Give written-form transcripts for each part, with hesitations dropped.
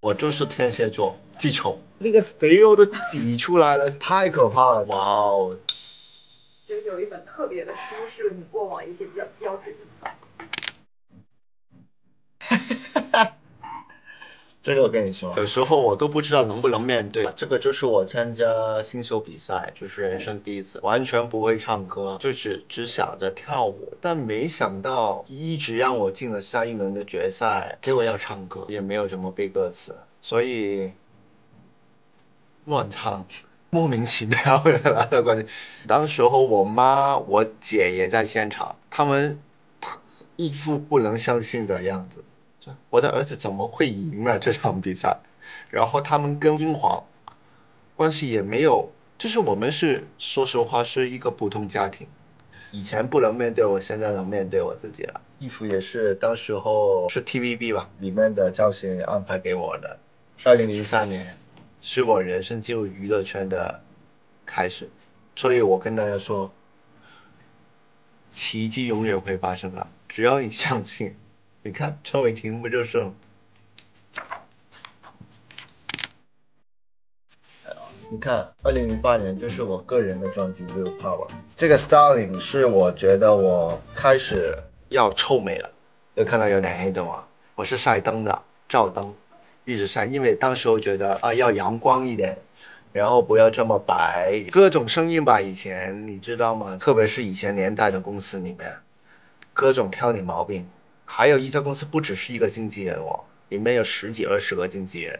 我就是天蝎座，记仇，那個肥肉都擠出來了，太可怕了！哇哦！就是有一本特別的書，是你過往一些比較標誌性的。這個我跟你說，有時候我都不知道能不能面對。這個就是我參加新秀比賽，就是人生第一次，完全不會唱歌，就只想着跳舞，但沒想到一直讓我進了下一輪的決賽，結果要唱歌，也沒有什麼背歌詞，所以亂唱，莫名其妙的拿到冠軍。當時候我媽、我姐也在現場，他們一副不能相信的樣子。我的兒子怎麼會贏了這場比賽？然後他們跟英皇關係也沒有，就是我們是說實話是一個普通家庭。以前不能面對我，現在能面對我自己了。衣服也是當時候是 TVB 吧，裡面的造型安排給我的。2003年是我人生進入娛樂圈的開始，所以我跟大家說，奇蹟永遠會發生的，只要你相信。你看陳偉霆不就是你看2008年就是我個人的專輯《Real Power》，這個 styling 是我覺得我開始要臭美了，有看到有點黑的嗎？我是曬燈的，照燈一直曬，因為當時我覺得要陽光一點，然後不要這麼白，各種聲音吧。以前你知道嗎？特別是以前年代的公司裡面，各種挑你毛病。還有一家公司不只是一個經紀人哦，裡面有10幾20個經紀人，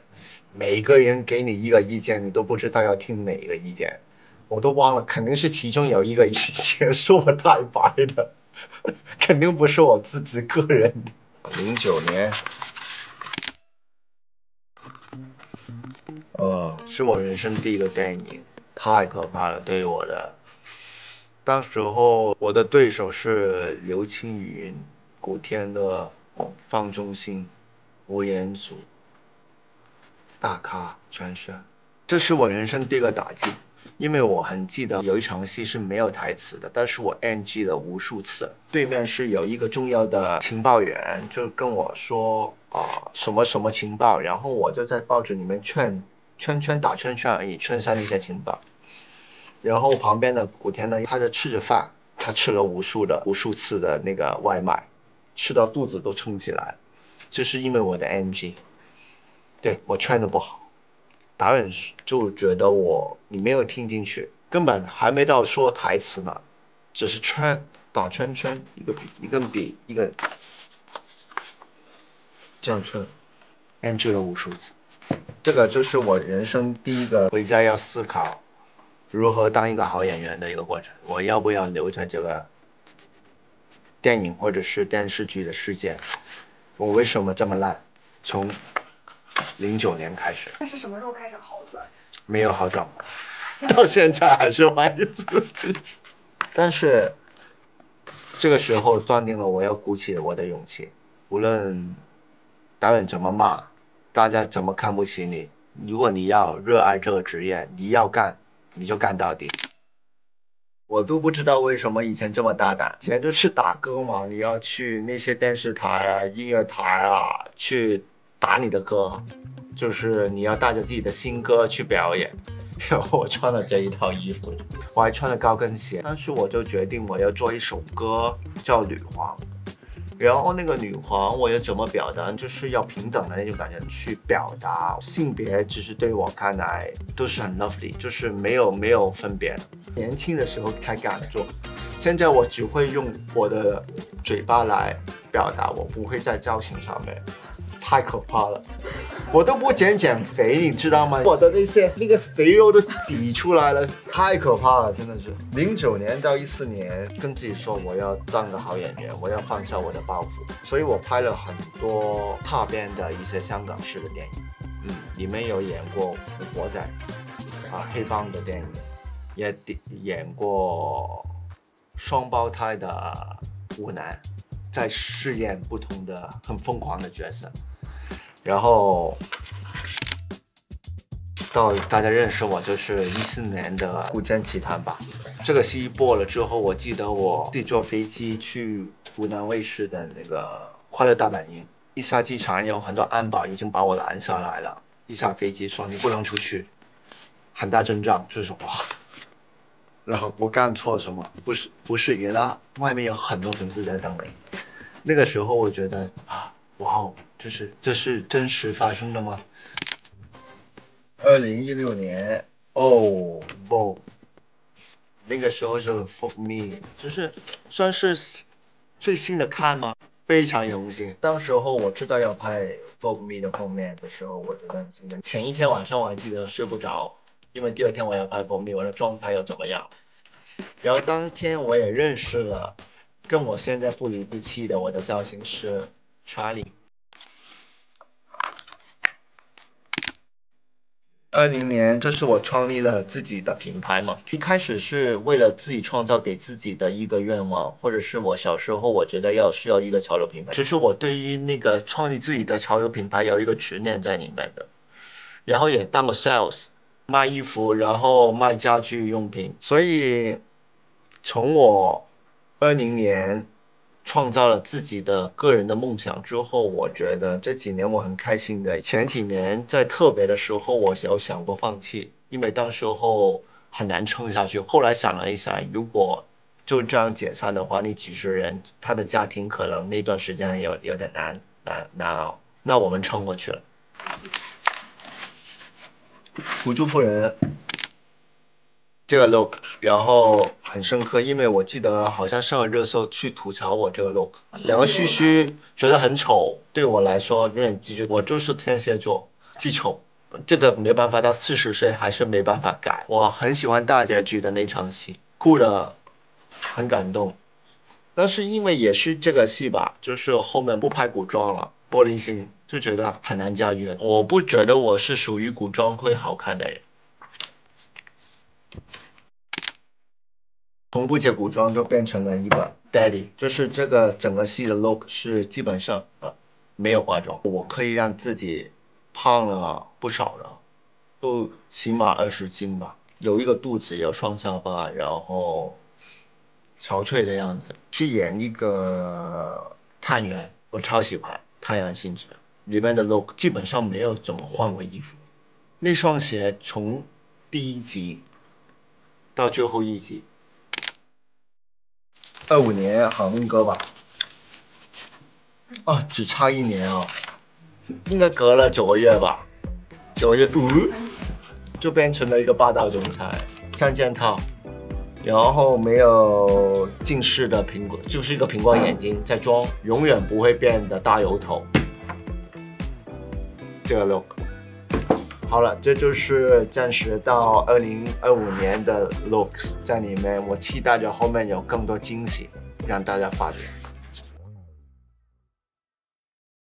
每個人給你一個意見，你都不知道要聽哪個意見，我都忘了，肯定是其中有一個意見說我太白的，肯定不是我自己個人的。09年，是我人生第一個電影，太可怕了，對於我的。當時候我的對手是劉青雲、古天樂、方中信、吳彥祖，大咖全是。這是我人生第一個打擊，因為我很記得有一場戲是沒有台詞的，但是我 NG 了無數次。對面是有一個重要的情報員，就跟我說什麼什麼情報，然後我就在報紙裡面打圈圈而已，圈下那些情報。然後旁邊的古天樂他就吃着飯，他吃了無數次的那個外賣，吃到肚子都撐起來，就是因為我的 NG， 對，我圈的不好，導演就覺得你沒有聽進去，根本還沒到說台詞呢，只是打圈圈，一個比一個這樣圈 NG 了無數次。這個就是我人生第一個回家要思考如何當一個好演員的一個過程，我要不要留在這個電影或者是電視劇的世界？我為什麼這麼爛？從09年開始。那是什麼時候開始好轉？沒有好轉，到現在還是懷疑自己。但是這個時候斷定了我要鼓起我的勇氣，無論導演怎麼罵，大家怎麼看不起你，如果你要熱愛這個職業，你要幹你就幹到底。我都不知道為什麼以前這麼大膽，以前就是打歌嘛，你要去那些電視台啊、音樂台啊去打你的歌，就是你要帶着自己的新歌去表演。然後我穿了這一套衣服，我還穿了高跟鞋，但是我就決定我要做一首歌叫《女皇》。然後那個女皇我要怎麼表達，就是要平等的那種感覺去表達性別，其實對我看來都是很 lovely， 就是沒有分別。年輕的時候才敢做，現在我只會用我的嘴巴來表達，我不会在造型上面，太可怕了，我都不減肥，你知道嗎？我的那個肥肉都擠出來了，太可怕了，真的是。09年到14年，跟自己說我要當個好演员，我要放下我的包袱，所以我拍了很多踏邊的一些香港式的電影，裡面有演過古惑仔黑幫的電影，也演過雙胞胎的舞男，在試驗不同的很瘋狂的角色。然後到大家認識我就是14年的《古劍奇譚》吧。這個戲播了之後，我記得我自己坐飛機去湖南衛視的那個《快樂大本營》，一下機場有很多安保已經把我攔下來了，一下飛機說你不能出去，很大陣仗，就是哇，然後我幹錯什麼？不是，原來外面有很多粉絲在等你。那個時候我覺得啊，哇哦，這是真實發生的嗎？2016年哦不，那個時候是 Vogue Me， 就是算是最新的看嗎？非常榮幸。當時候我知道要拍 Vogue Me 的封面的時候，我覺得很興奮。前一天晚上我還記得睡不着，因為第二天我要拍 Vogue Me， 我的狀態又怎麼樣？然後當天我也認識了跟我現在不離不棄的我的造型師 Charlie。20年，這是我創立了自己的品牌嘛。一開始是為了自己創造給自己的一個願望，或者是我小時候我覺得需要一個潮流品牌。其實我對於那個創立自己的潮流品牌有一個執念在裡面的，然後也當過 sales， 賣衣服，然後賣家居用品。所以從我20年創造了自己的個人的夢想之後，我覺得這幾年我很開心的。前幾年在特別的時候，我有想過放棄，因為當時候很難撐下去。後來想了一下，如果就這樣解散的話，那幾十人他的家庭可能那段時間有點難熬。那我們撐過去了。土著婦人這個 look， 然後很深刻，因為我記得好像上了熱搜去吐槽我這個 look， 兩個鬚鬚覺得很醜，對我來說有點記住，我就是天蠍座，記醜，這個沒辦法，到40歲還是沒辦法改。我很喜歡大結局的那場戲，哭得很感動，但是因為也是這個戲吧，就是後面不拍古裝了，玻璃心就覺得很難駕馭。我不覺得我是屬於古裝會好看的人。從不解古裝就變成了一個 daddy， 就是這個整個戲的 look 是基本上沒有化妝，我可以讓自己胖了不少了，都起碼20斤吧，有一個肚子，有雙下巴，然後憔悴的樣子，去演一個探員，我超喜歡太陽信者裡面的 look， 基本上沒有怎麼換過衣服，那雙鞋從第1集到最後1集。25年好運哥吧，只差1年哦，應該隔了9個月吧，9個月就變成了一個霸道總裁，3件套，然後沒有近視的蘋果，就是一個蘋果眼睛在裝，永遠不會變的大油頭，這個 look。好了，這就是暫時到2025年的 looks 在裡面，我期待着後面有更多驚喜讓大家發掘。